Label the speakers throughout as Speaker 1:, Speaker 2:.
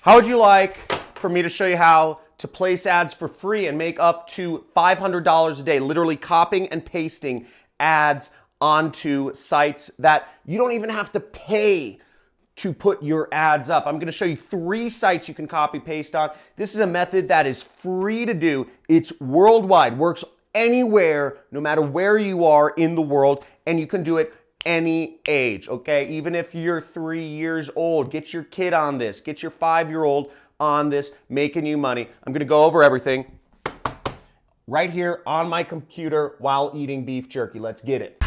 Speaker 1: How would you like for me to show you how to place ads for free and make up to $500 a day, literally copying and pasting ads onto sites that you don't even have to pay to put your ads up? I'm going to show you 3 sites you can copy paste on. This is a method that is free to do. It's worldwide, works anywhere, no matter where you are in the world, and you can do it any age, okay? Even if you're 3 years old, get your kid on this, get your 5-year-old on this, making you money. I'm going to go over everything right here on my computer while eating beef jerky. Let's get it.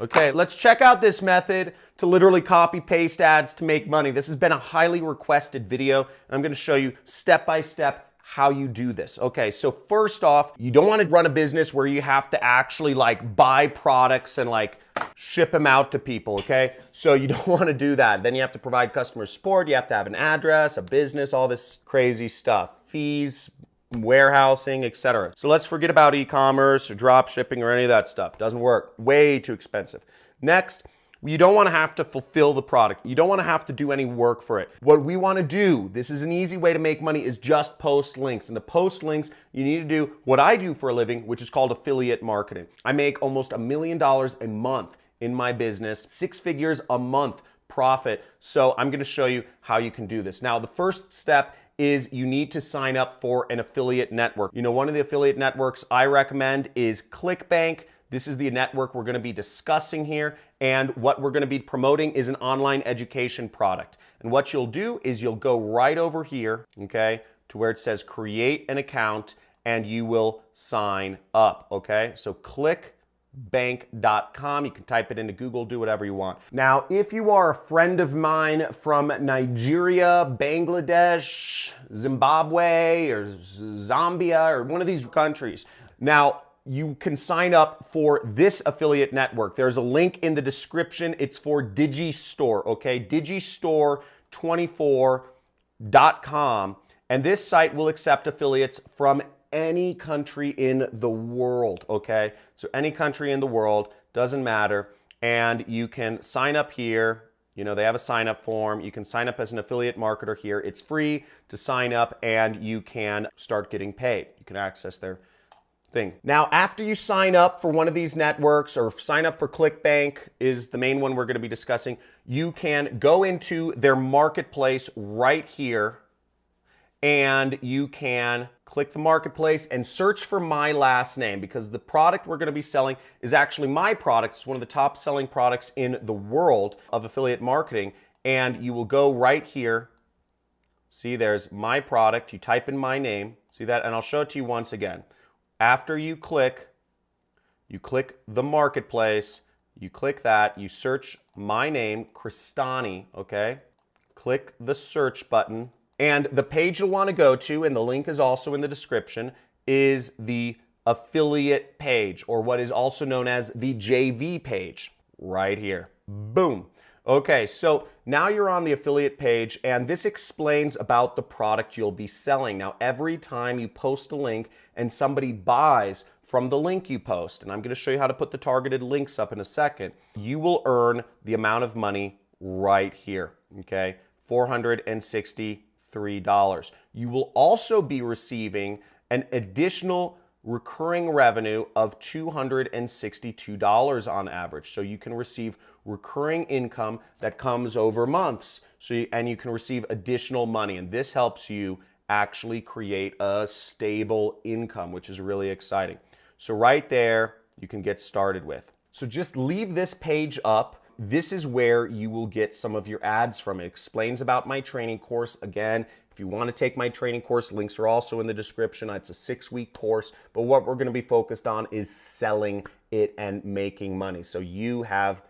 Speaker 1: Okay, let's check out this method to literally copy paste ads to make money. This has been a highly requested video, and I'm going to show you step by step how you do this. Okay, so first off, you don't want to run a business where you have to actually like buy products and like ship them out to people, okay? So you don't want to do that. Then you have to provide customer support, you have to have an address, a business, all this crazy stuff, fees, warehousing, etc. So let's forget about e-commerce or drop shipping or any of that stuff. Doesn't work. Way too expensive. Next, you don't want to have to fulfill the product. You don't want to have to do any work for it. What we want to do, this is an easy way to make money, is just post links. And to post links, you need to do what I do for a living, which is called affiliate marketing. I make almost $1 million a month in my business, 6 figures a month profit. So I'm going to show you how you can do this. Now, the first step is you need to sign up for an affiliate network. You know, one of the affiliate networks I recommend is ClickBank. This is the network we're going to be discussing here, and what we're going to be promoting is an online education product. And what you'll do is you'll go right over here, okay, to where it says create an account, and you will sign up, okay? So clickbank.com. You can type it into Google, do whatever you want. Now, if you are a friend of mine from Nigeria, Bangladesh, Zimbabwe, or Zambia, or one of these countries, now you can sign up for this affiliate network. There's a link in the description. It's for Digistore, okay? Digistore24.com. And this site will accept affiliates from any country in the world, okay? So any country in the world, doesn't matter. And you can sign up here. You know, they have a sign up form. You can sign up as an affiliate marketer here. It's free to sign up, and you can start getting paid. You can access their thing. Now, after you sign up for one of these networks, or sign up for ClickBank is the main one we're going to be discussing, you can go into their marketplace right here, and you can click the marketplace and search for my last name, because the product we're going to be selling is actually my product. It's one of the top selling products in the world of affiliate marketing. And you will go right here. See, there's my product. You type in my name. See that? And I'll show it to you once again. After you click the marketplace, you click that, you search my name, Crestani, okay? Click the search button. And the page you'll want to go to, and the link is also in the description, is the affiliate page, or what is also known as the JV page, right here. Boom. Okay, so now you're on the affiliate page, and this explains about the product you'll be selling. Now, every time you post a link and somebody buys from the link you post, and I'm going to show you how to put the targeted links up in a second, you will earn the amount of money right here, okay? $463. You will also be receiving an additional recurring revenue of $262 on average. So you can receive recurring income that comes over months. And you can receive additional money. And this helps you actually create a stable income, which is really exciting. So right there, you can get started with. So just leave this page up. This is where you will get some of your ads from. It explains about my training course. Again, if you want to take my training course, links are also in the description. It's a 6-week course, but what we're going to be focused on is selling it and making money. So you have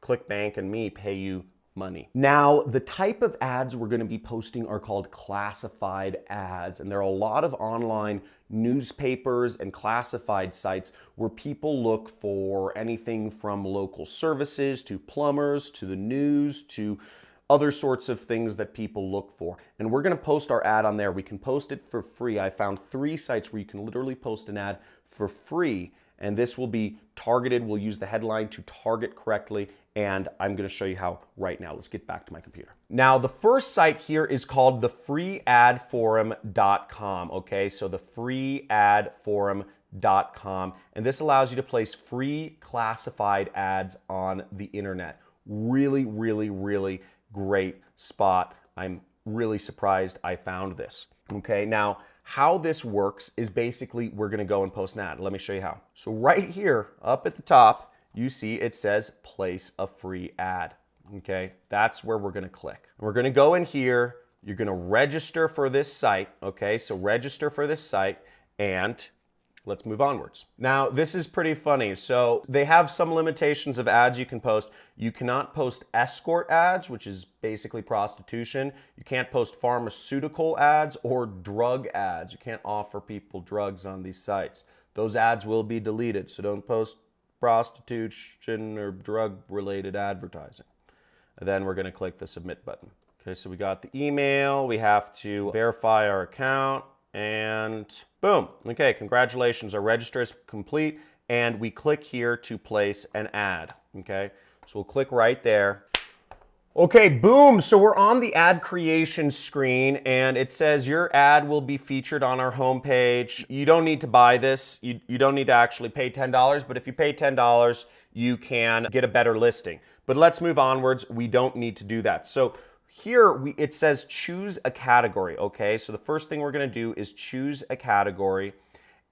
Speaker 1: ClickBank and me pay you money. Now, the type of ads we're going to be posting are called classified ads, and there are a lot of online newspapers and classified sites where people look for anything from local services to plumbers to the news to other sorts of things that people look for. And we're going to post our ad on there. We can post it for free. I found 3 sites where you can literally post an ad for free, and this will be targeted. We'll use the headline to target correctly, and I'm going to show you how right now. Let's get back to my computer. Now, the first site here is called TheFreeAdForum.com, okay? So TheFreeAdForum.com, and this allows you to place free classified ads on the internet. Really, really, really great spot. I'm really surprised I found this. Okay, now how this works is basically we're going to go and post an ad. Let me show you how. So right here up at the top, you see it says place a free ad. Okay, that's where we're going to click. We're going to go in here. You're going to register for this site. Okay, so register for this site, and let's move onwards. Now, this is pretty funny. So they have some limitations of ads you can post. You cannot post escort ads, which is basically prostitution. You can't post pharmaceutical ads or drug ads. You can't offer people drugs on these sites. Those ads will be deleted, so don't post prostitution or drug-related advertising. And then we're going to click the submit button. Okay, so we got the email. We have to verify our account. And boom. Okay, congratulations. Our register is complete. And we click here to place an ad. Okay, so we'll click right there. Okay, boom. So we're on the ad creation screen, and it says your ad will be featured on our homepage. You don't need to buy this. You don't need to actually pay $10, but if you pay $10, you can get a better listing. But let's move onwards. We don't need to do that. So here it says choose a category, okay? So the first thing we're going to do is choose a category.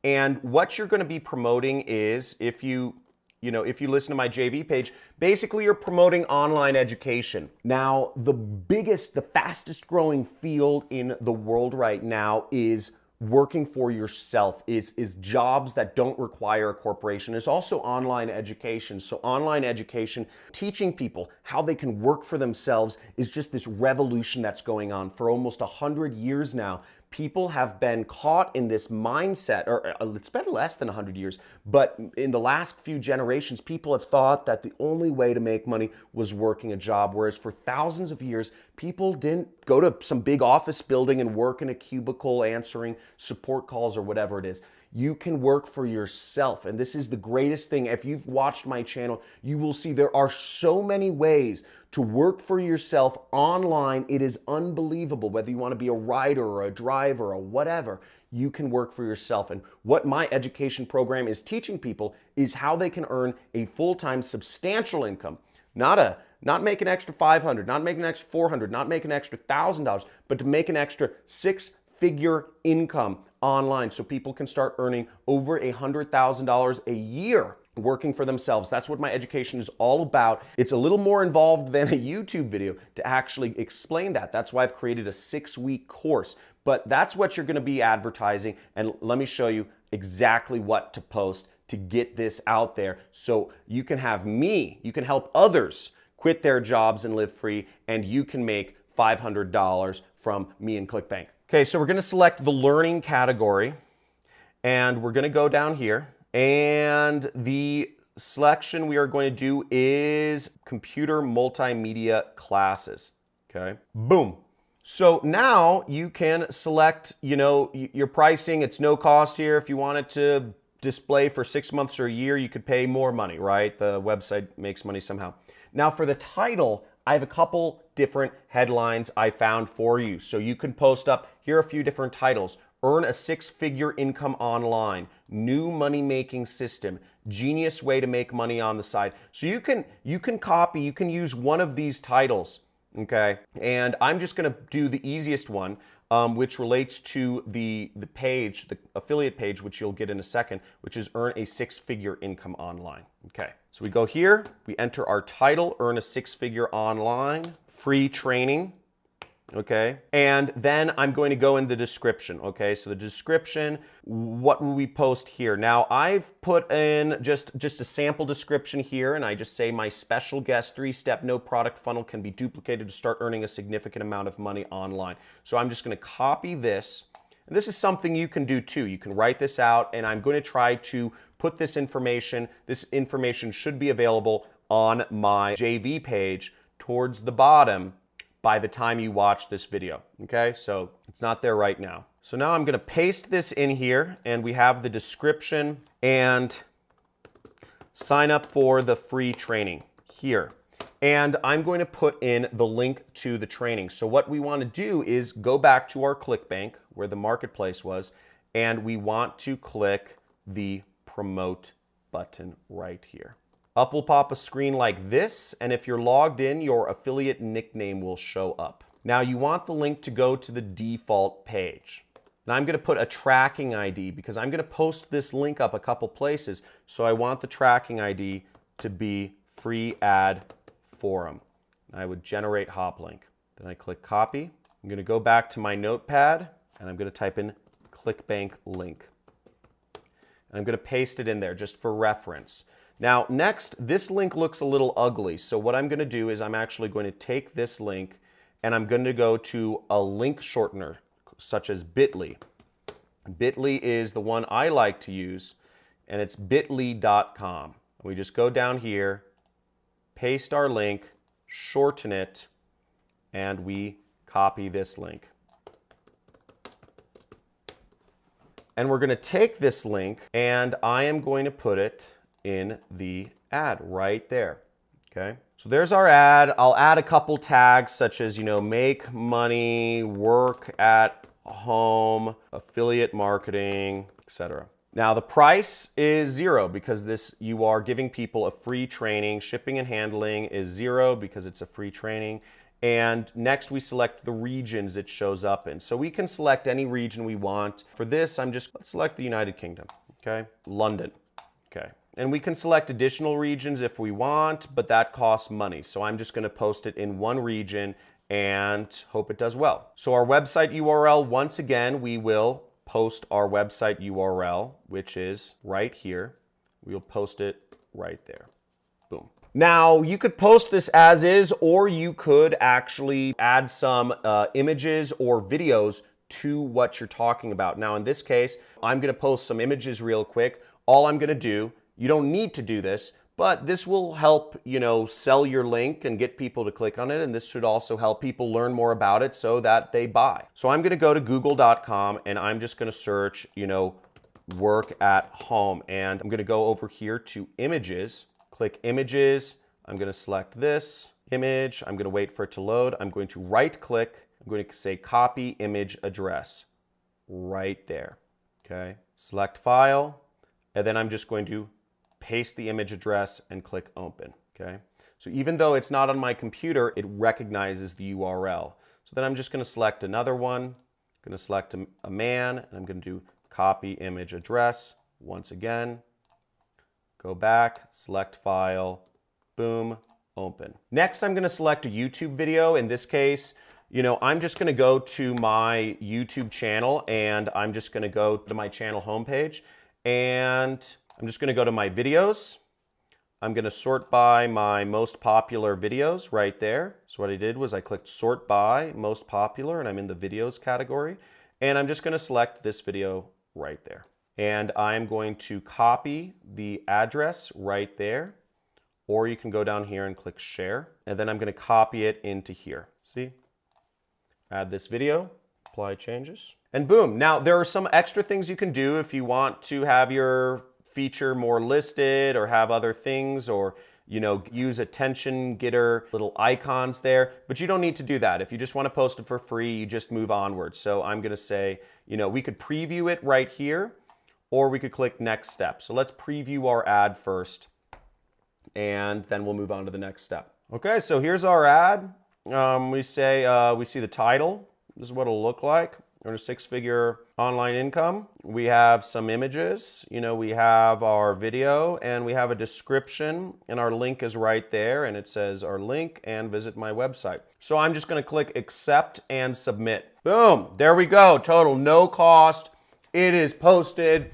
Speaker 1: And what you're going to be promoting is, if you listen to my JV page, basically you're promoting online education. Now, the fastest growing field in the world right now is working for yourself, is jobs that don't require a corporation. It's also online education. So online education, teaching people how they can work for themselves, is just this revolution that's going on. For almost 100 years now, people have been caught in this mindset, or it's been less than 100 years, but in the last few generations, people have thought that the only way to make money was working a job, whereas for thousands of years, people didn't go to some big office building and work in a cubicle answering support calls or whatever it is. You can work for yourself, and this is the greatest thing. If you've watched my channel, you will see there are so many ways to work for yourself online. It is unbelievable. Whether you want to be a writer or a driver or whatever, you can work for yourself. And what my education program is teaching people is how they can earn a full-time substantial income. Not make an extra $500, not make an extra $400, not make an extra $1,000, but to make an extra six-figure income online, so people can start earning over $100,000 a year working for themselves. That's what my education is all about. It's a little more involved than a YouTube video to actually explain that. That's why I've created a 6-week course. But that's what you're going to be advertising, and let me show you exactly what to post to get this out there, so you can have me, you can help others quit their jobs and live free, and you can make $500 from me and ClickBank. Okay, so we're going to select the learning category, and we're going to go down here, and the selection we are going to do is computer multimedia classes. Okay, boom. So now you can select, your pricing. It's no cost here. If you wanted to display for 6 months or a year, you could pay more money, right? The website makes money somehow. Now for the title, I have a couple different headlines I found for you. So you can post up, here are a few different titles. Earn a 6-figure income online, new money-making system, genius way to make money on the side. So you can use one of these titles, okay? And I'm just gonna do the easiest one, which relates to the page, the affiliate page, which you'll get in a second, which is earn a 6-figure income online. Okay, so we go here, we enter our title, earn a 6-figure online, free training, okay? And then I'm going to go in the description, okay? So the description, what will we post here? Now, I've put in just a sample description here, and I just say my special guest 3-step no product funnel can be duplicated to start earning a significant amount of money online. So I'm just gonna copy this, and this is something you can do too. You can write this out, and I'm going to try to put this information should be available on my JV page towards the bottom by the time you watch this video, okay? So it's not there right now. So now I'm gonna paste this in here, and we have the description, and sign up for the free training here. And I'm going to put in the link to the training. So what we want to do is go back to our ClickBank where the marketplace was, and we want to click the promote button right here. Up will pop a screen like this, and if you're logged in, your affiliate nickname will show up. Now you want the link to go to the default page. Now I'm going to put a tracking ID because I'm going to post this link up a couple places, so I want the tracking ID to be FreeAdForum. I would generate hop link. Then I click copy. I'm going to go back to my notepad and I'm going to type in ClickBank link. And I'm going to paste it in there just for reference. Now next, this link looks a little ugly, so what I'm going to do is I'm actually going to take this link and I'm going to go to a link shortener such as bit.ly. Bit.ly is the one I like to use, and it's bit.ly.com. We just go down here, paste our link, shorten it, and we copy this link. And we're going to take this link and I am going to put it in the ad right there. Okay, so there's our ad. I'll add a couple tags such as, make money, work at home, affiliate marketing, etc. Now the price is $0 because you are giving people a free training. Shipping and handling is $0 because it's a free training. And next we select the regions it shows up in. So we can select any region we want. For this, let's select the United Kingdom, okay? London, okay? And we can select additional regions if we want, but that costs money. So I'm just going to post it in one region and hope it does well. So our website URL, once again, we will post our website URL, which is right here. We'll post it right there. Boom. Now, you could post this as is, or you could actually add some images or videos to what you're talking about. Now, in this case, I'm going to post some images real quick. All I'm going to do, you don't need to do this, but this will help, sell your link and get people to click on it. And this should also help people learn more about it so that they buy. So I'm going to go to google.com and I'm just going to search, work at home. And I'm going to go over here to images, click images. I'm going to select this image. I'm going to wait for it to load. I'm going to right click. I'm going to say copy image address right there. Okay. Select file. And then I'm just going to paste the image address and click open, okay? So even though it's not on my computer, it recognizes the URL. So then I'm just going to select another one. I'm going to select a man, and I'm going to do copy image address once again. Go back, select file, boom, open. Next, I'm going to select a YouTube video. In this case, I'm just going to go to my YouTube channel, and I'm just going to go to my channel homepage, and I'm just going to go to my videos. I'm going to sort by my most popular videos right there. So what I did was I clicked sort by most popular and I'm in the videos category. And I'm just going to select this video right there. And I'm going to copy the address right there. Or you can go down here and click share. And then I'm going to copy it into here. See? Add this video, apply changes. And boom. Now there are some extra things you can do if you want to have your feature more listed or have other things, or use attention getter little icons there, but you don't need to do that. If you just want to post it for free, you just move onward. So I'm going to say, we could preview it right here, or we could click next step. So let's preview our ad first, and then we'll move on to the next step. Okay, so here's our ad. We see the title. This is what it'll look like. Earn a six-figure online income. We have some images, we have our video, and we have a description, and our link is right there, and it says our link and visit my website. So I'm just going to click accept and submit. Boom, there we go. Total no cost. It is posted.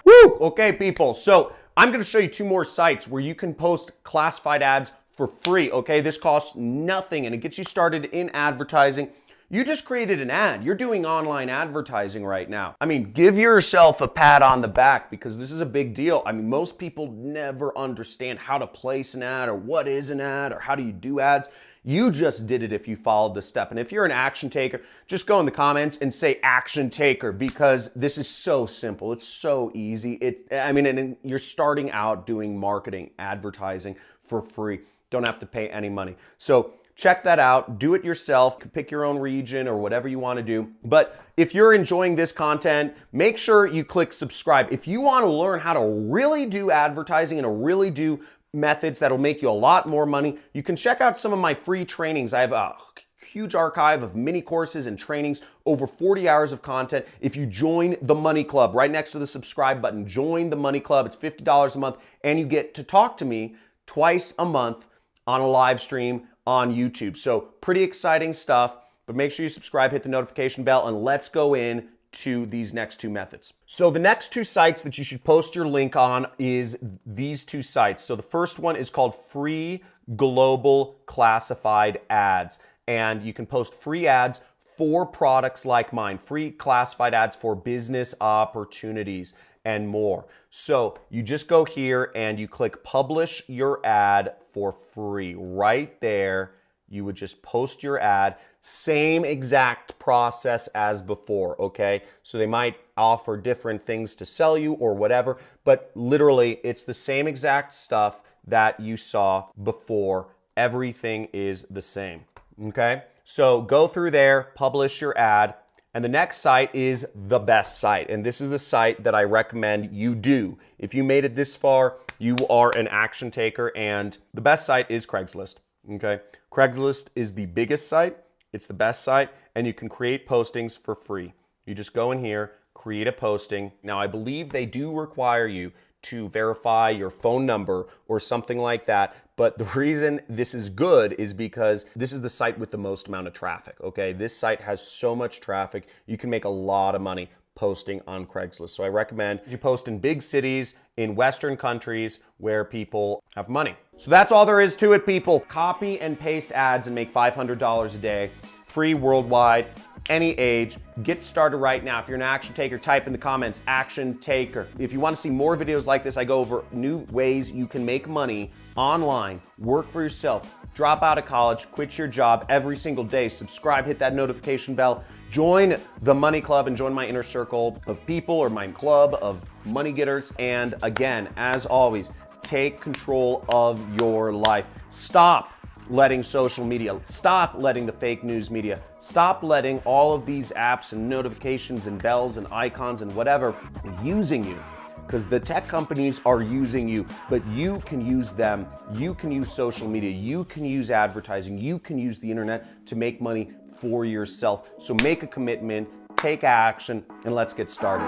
Speaker 1: Woo! Okay, people. So I'm going to show you two more sites where you can post classified ads for free. Okay, this costs nothing, and it gets you started in advertising. You just created an ad. You're doing online advertising right now. I mean, give yourself a pat on the back because this is a big deal. I mean, most people never understand how to place an ad or what is an ad or how do you do ads. You just did it if you followed this step. And if you're an action taker, just go in the comments and say action taker, because this is so simple. It's so easy. And you're starting out doing marketing, advertising for free. Don't have to pay any money. So check that out. Do it yourself. Pick your own region or whatever you want to do. But if you're enjoying this content, make sure you click subscribe. If you want to learn how to really do advertising and to really do methods that'll make you a lot more money, you can check out some of my free trainings. I have a huge archive of mini courses and trainings, over 40 hours of content. If you join the Money Club, right next to the subscribe button, join the Money Club. It's $50 a month, and you get to talk to me twice a month on a live stream on YouTube. So pretty exciting stuff, but make sure you subscribe, hit the notification bell, and let's go in to these next two methods. So the next two sites that you should post your link on is these two sites. So the first one is called FreeGlobalClassifiedAds, and you can post free ads for products like mine, free classified ads for business opportunities and more. So you just go here and you click publish your ad for free. Right there, you would just post your ad. Same exact process as before, okay? So they might offer different things to sell you or whatever, but literally it's the same exact stuff that you saw before. Everything is the same, okay? So go through there, publish your ad, and the next site is the best site. And this is the site that I recommend you do. If you made it this far, you are an action taker, and the best site is Craigslist, okay? Craigslist is the biggest site, it's the best site, and you can create postings for free. You just go in here, create a posting. Now, I believe they do require you to verify your phone number or something like that, but the reason this is good is because this is the site with the most amount of traffic, okay? This site has so much traffic, you can make a lot of money posting on Craigslist. So I recommend you post in big cities, in Western countries where people have money. So that's all there is to it, people. Copy and paste ads and make $500 a day, free worldwide, any age. Get started right now. If you're an action taker, type in the comments, action taker. If you want to see more videos like this, I go over new ways you can make money online, work for yourself, drop out of college, quit your job every single day. Subscribe, hit that notification bell, join the Money Club and join my inner circle of people, or my club of money getters. And again, as always, take control of your life. Stop letting social media, stop letting the fake news media, stop letting all of these apps and notifications and bells and icons and whatever using you. Because the tech companies are using you, but you can use them. You can use social media. You can use advertising. You can use the internet to make money for yourself. So make a commitment, take action, and let's get started.